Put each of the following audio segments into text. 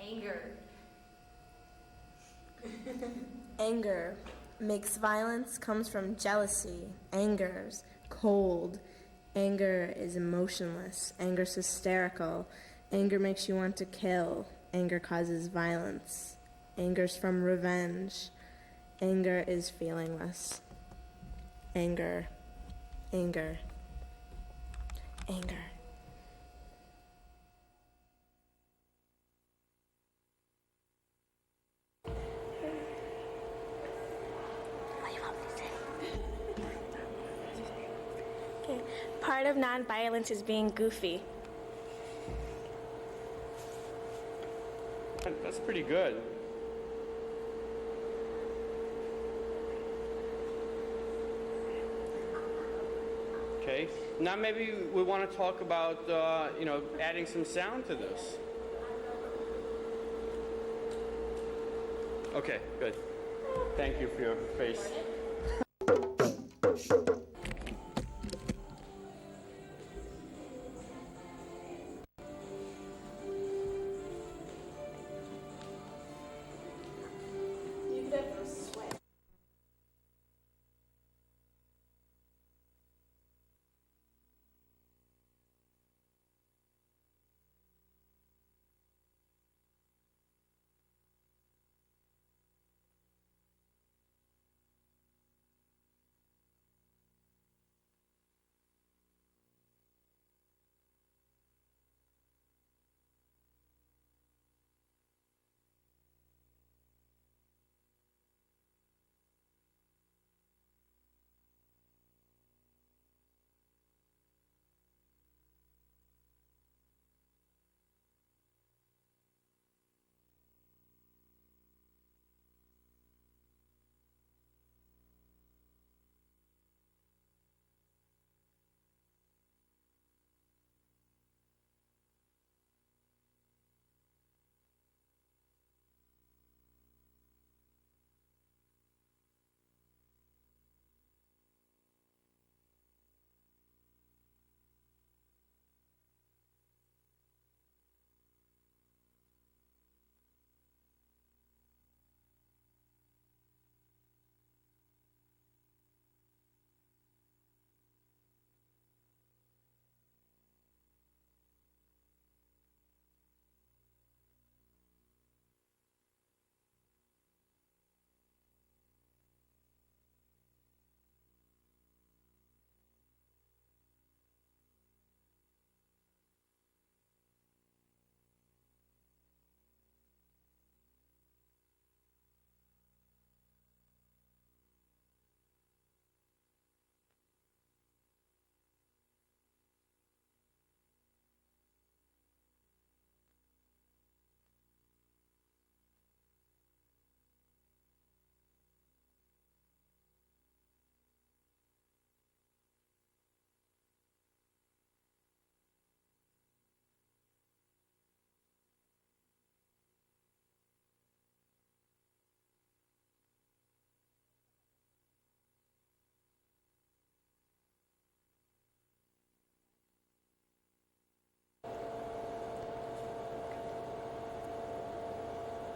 Anger. Anger. Makes violence, comes from jealousy. Anger's cold. Anger is emotionless. Anger's hysterical. Anger makes you want to kill. Anger causes violence. Anger's from revenge. Anger is feelingless. Anger. Anger. Anger. Okay. Part of nonviolence is being goofy. That's pretty good. Okay. Now maybe we want to talk about, adding some sound to this. Okay, good. Thank you for your face.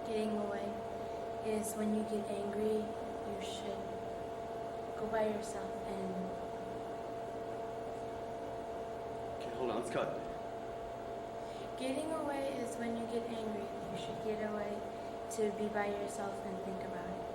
Getting away is when you get angry, you should go by yourself and... Okay, hold on, let's cut. Getting away is when you get angry, you should get away to be by yourself and think about it.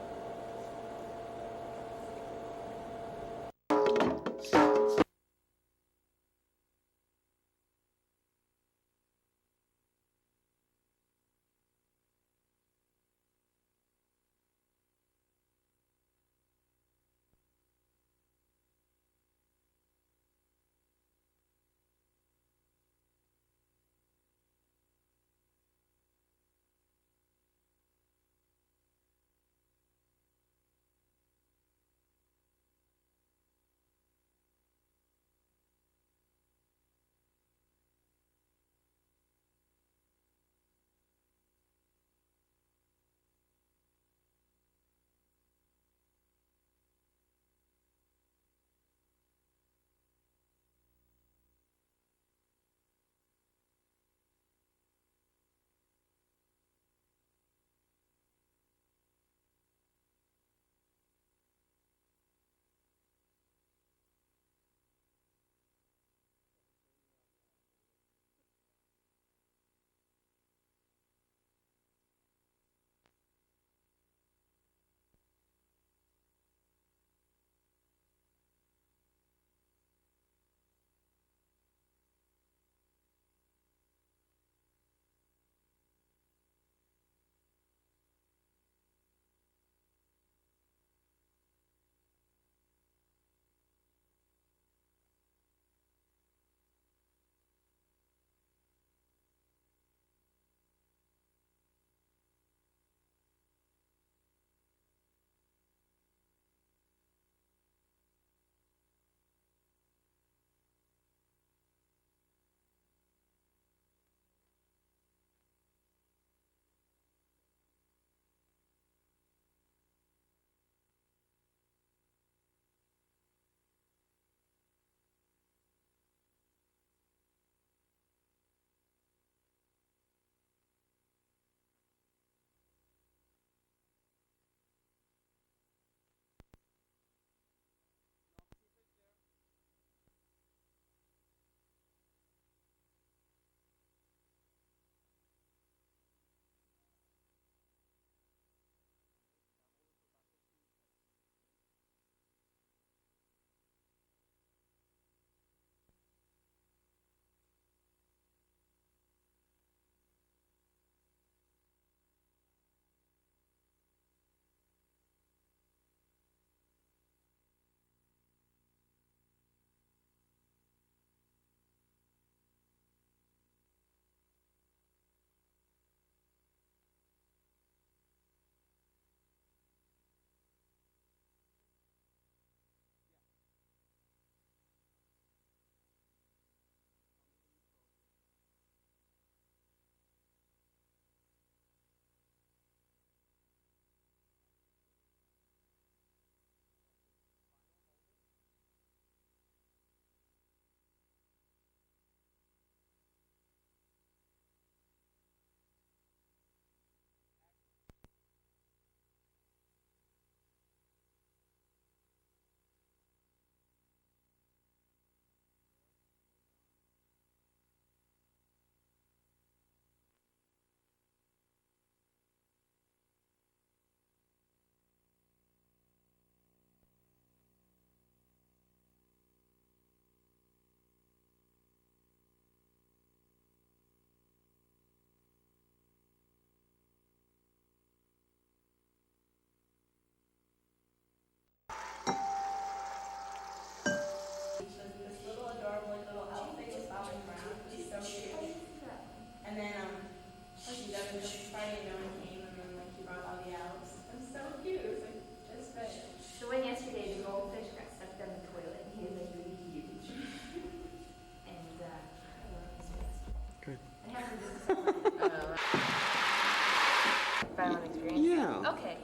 Violent experience? Yeah. Okay.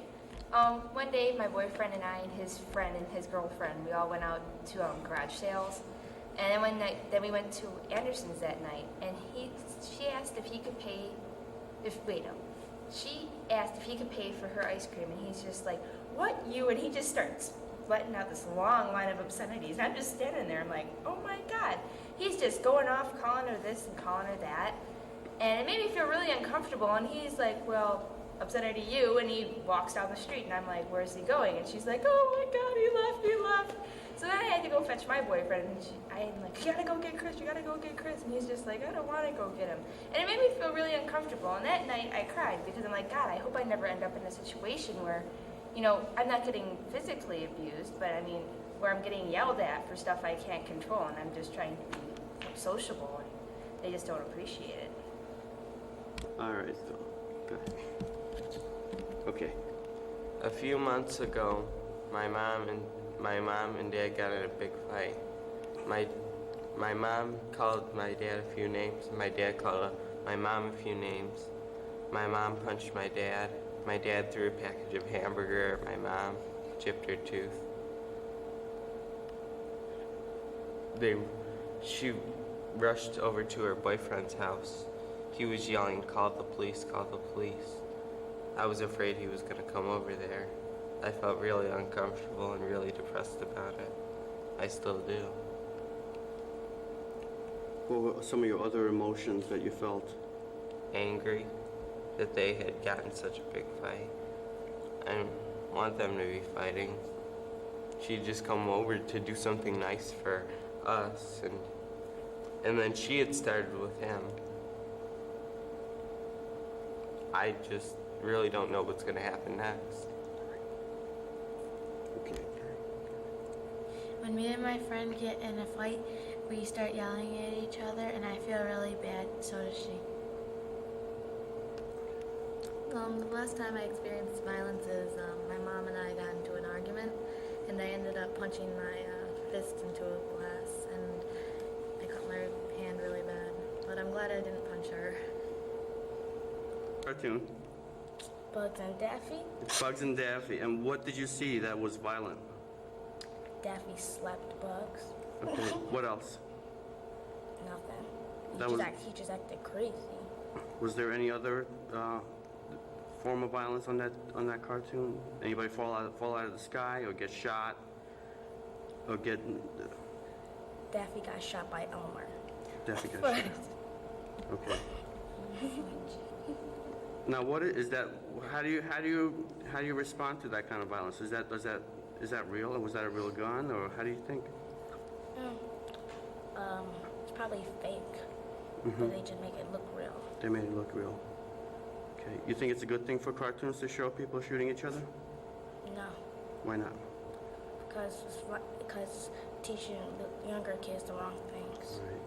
One day, my boyfriend and I and his friend and his girlfriend, we all went out to garage sales. And then one night, then we went to Anderson's that night, and she asked if he could pay, she asked if he could pay for her ice cream, and he's just like, "What, you?" And he just starts letting out this long line of obscenities, and I'm just standing there, I'm like, oh my God. He's just going off, calling her this and calling her that, and it made me feel really uncomfortable, and he's like, well, obscenity to you, and he walks down the street, and I'm like, where's he going? And she's like, oh my God, he left. So then I had to go fetch my boyfriend, and I'm like, you gotta go get Chris, and he's just like, I don't want to go get him. And it made me feel really uncomfortable, and that night I cried, because I'm like, God, I hope I never end up in a situation where, you know, I'm not getting physically abused, but I mean, where I'm getting yelled at for stuff I can't control, and I'm just trying to be sociable, and they just don't appreciate it. All right, so, go ahead. Okay. A few months ago, my mom and dad got in a big fight. My mom called my dad a few names, and my dad called my mom a few names. My mom punched my dad. My dad threw a package of hamburger at my mom, chipped her tooth. She rushed over to her boyfriend's house. He was yelling, call the police, call the police. I was afraid he was gonna come over there. I felt really uncomfortable and really depressed about it. I still do. What were some of your other emotions that you felt? Angry that they had gotten such a big fight. I didn't want them to be fighting. She'd just come over to do something nice for us, and then she had started with him. I just really don't know what's gonna happen next. Okay. When me and my friend get in a fight, we start yelling at each other, and I feel really bad, so does she. The last time I experienced violence is my mom and I got into an argument, and I ended up punching my fist into a glass, and I cut my hand really bad. But I'm glad I didn't punch her. Cartoon. Bugs and Daffy? Bugs and Daffy. And what did you see that was violent? Daffy slapped Bugs. Okay. What else? Nothing. He just acted crazy. Was there any other form of violence on that cartoon? Anybody fall out of the sky, or get shot, or get? Daffy got shot by Elmer. Daffy got shot. Okay. Now, what is that? How do you respond to that kind of violence? Is that real, or was that a real gun, or how do you think? It's probably fake. Mm-hmm. But they just make it look real. They made it look real. Okay. You think it's a good thing for cartoons to show people shooting each other? No. Why not? Because teaching the younger kids the wrong things. Right.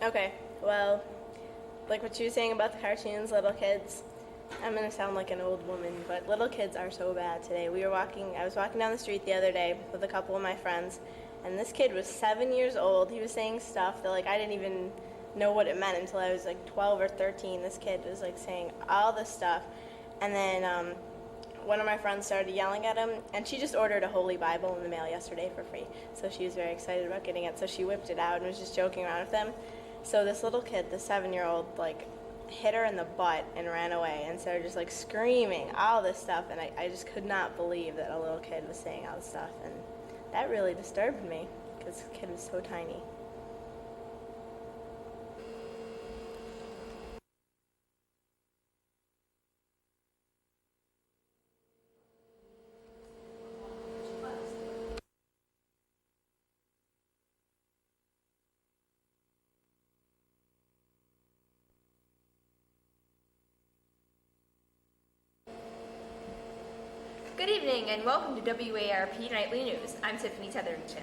Okay, well, like what you were saying about the cartoons, little kids, I'm gonna sound like an old woman, but little kids are so bad today. I was walking down the street the other day with a couple of my friends, and this kid was 7 years old. He was saying stuff that I didn't even know what it meant until I was 12 or 13. This kid was saying all this stuff, and then one of my friends started yelling at him, and she just ordered a Holy Bible in the mail yesterday for free. So she was very excited about getting it, so she whipped it out and was just joking around with them. So this little kid, the 7-year-old, hit her in the butt and ran away and started just screaming all this stuff, and I just could not believe that a little kid was saying all this stuff, and that really disturbed me because the kid was so tiny. Good evening and welcome to WARP Nightly News. I'm Tiffany Tetherington.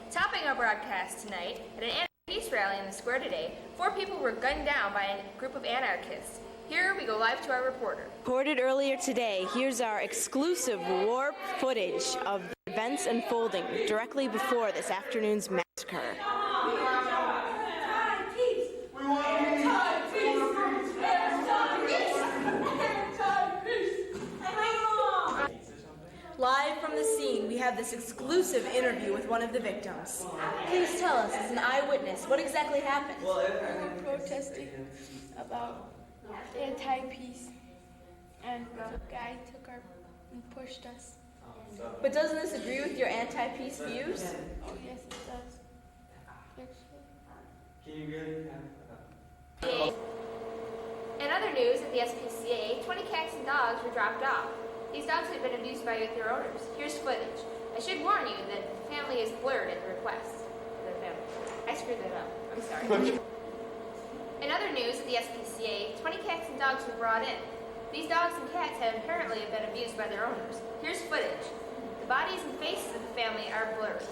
Topping our broadcast tonight, at an anti-peace rally in the square today, 4 people were gunned down by a group of anarchists. Here we go live to our reporter. Reported earlier today, here's our exclusive war footage of the events unfolding directly before this afternoon's massacre. Live from the scene, we have this exclusive interview with one of the victims. Please tell us, as an eyewitness, what exactly happened? We were protesting about anti-peace, and the guy took our and pushed us. But doesn't this agree with your anti-peace views? Oh yes, it does. Actually. In other news, at the SPCA, 20 cats and dogs were dropped off. These dogs had been abused by their owners. Here's footage. I should warn you that the family is blurred at the request of the family. I screwed that up. I'm sorry. In other news, at the SPCA, 20 cats and dogs were brought in. These dogs and cats have apparently been abused by their owners. Here's footage. The bodies and faces of the family are blurred.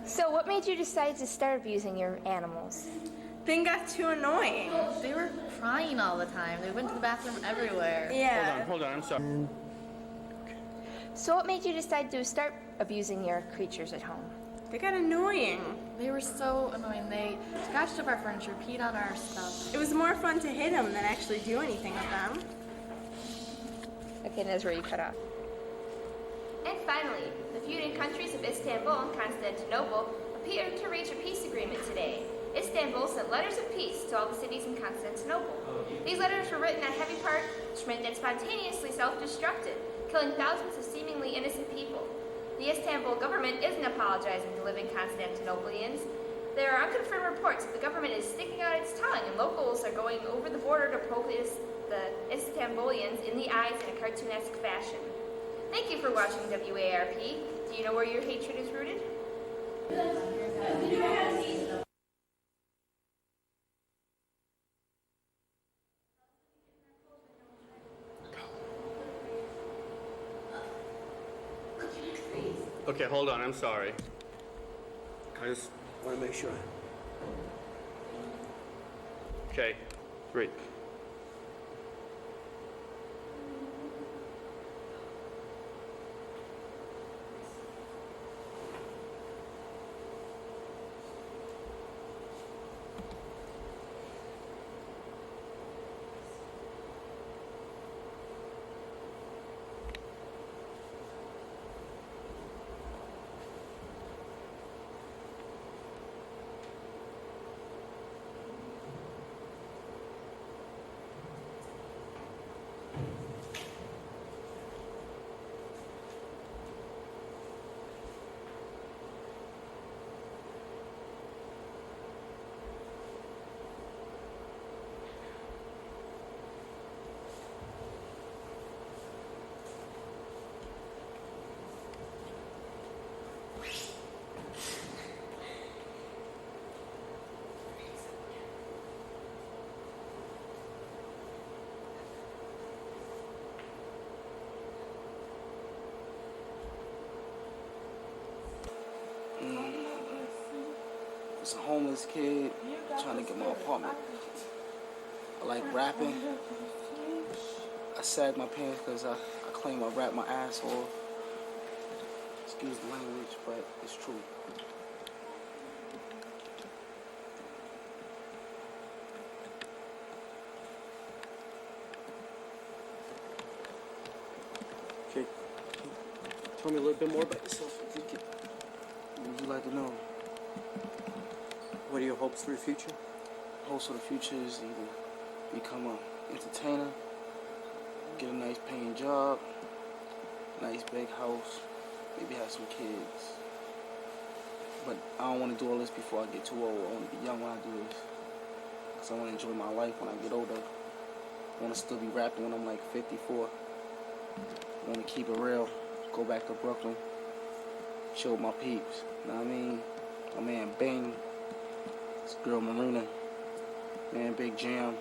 So what made you decide to start abusing your animals? Thing got too annoying. They were crying all the time. They went to the bathroom everywhere. Yeah. Hold on, I'm sorry. So what made you decide to start abusing your creatures at home? They got annoying. They were so annoying. They scratched up our furniture, peed on our stuff. It was more fun to hit them than actually do anything with them. Okay, and that's where you cut off. And finally, the feuding countries of Istanbul and Constantinople appear to reach a peace agreement today. Istanbul sent letters of peace to all the cities in Constantinople. These letters were written on heavy parchment that spontaneously self-destructed, killing thousands of seemingly innocent people. The Istanbul government isn't apologizing to living Constantinopolians. There are unconfirmed reports that the government is sticking out its tongue and locals are going over the border to poke the Istanbulians in the eyes in a cartoonesque fashion. Thank you for watching WARP. Do you know where your hatred is rooted? Okay, hold on, I'm sorry. I just want to make sure. Okay, 3. was a homeless kid trying to get my apartment. I like rapping. I sag my pants because I claim I rap my ass off. Excuse the language, but it's true. Okay. Tell me a little bit more about yourself. What would you like to know? What are your hopes for your future? Hopes for the future is either become an entertainer, get a nice paying job, nice big house, maybe have some kids. But I don't want to do all this before I get too old. I want to be young when I do this. Because I want to enjoy my life when I get older. I want to still be rapping when I'm like 54. I want to keep it real. Go back to Brooklyn. Chill with my peeps. You know what I mean? My man Bang. This girl Marina. Man Big Jam.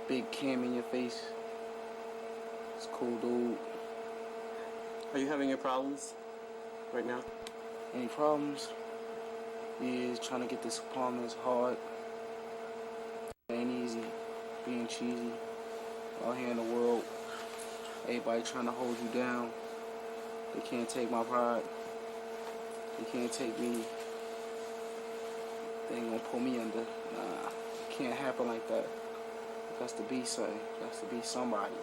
Big Cam in your face. It's a cool dude. Are you having any problems right now? Any problems? Yeah, trying to get this apartment is hard. It ain't easy being cheesy out here in the world. Everybody trying to hold you down. They can't take my pride. They can't take me. They ain't gonna pull me under. Nah, it can't happen like that. It has to be something. It has to be somebody.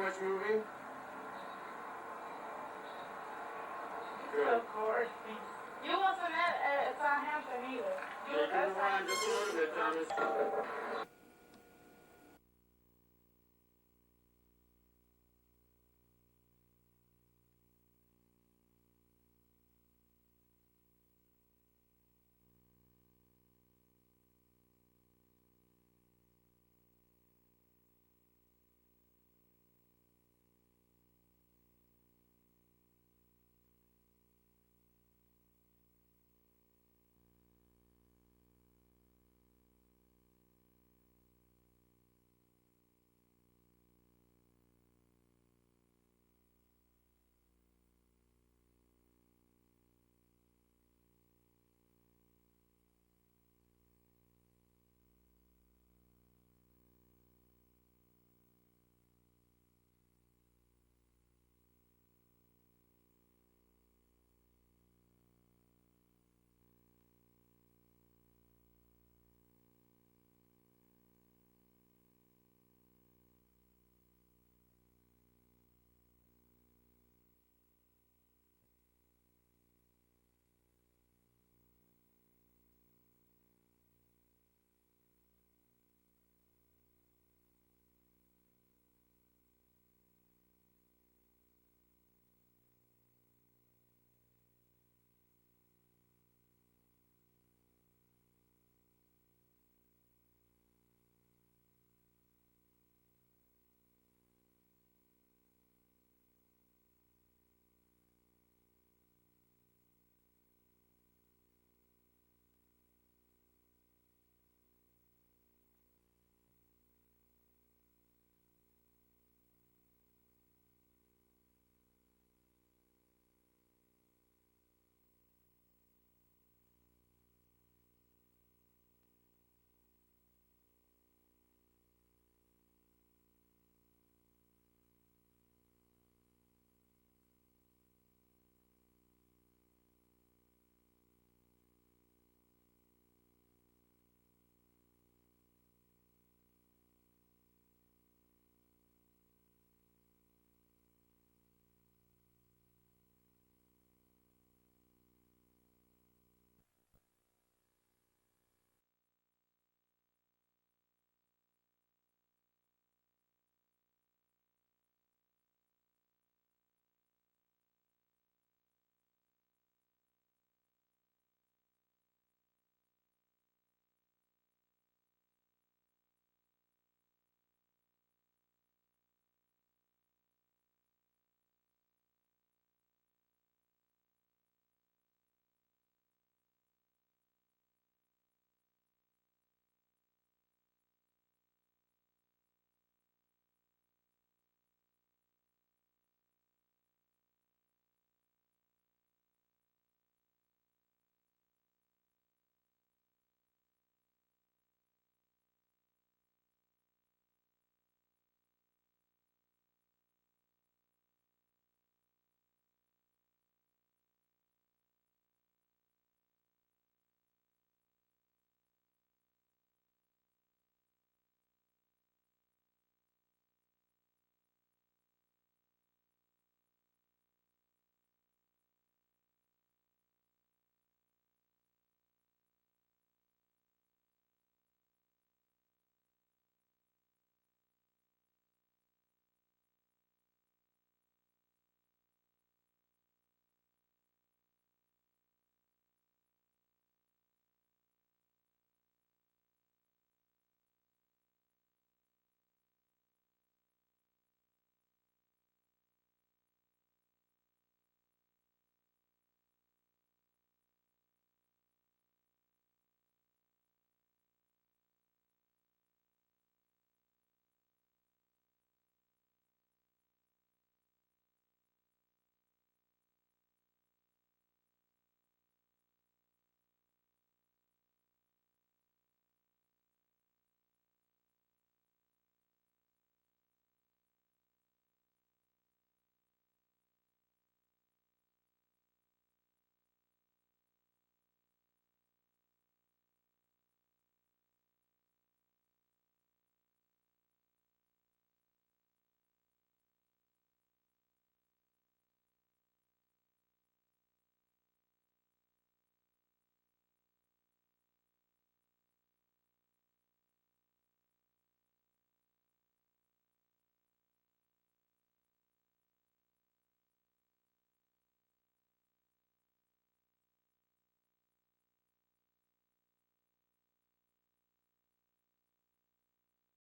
much moving? Of course. You wasn't at Southampton either. You Can you move around just a little bit, Thomas?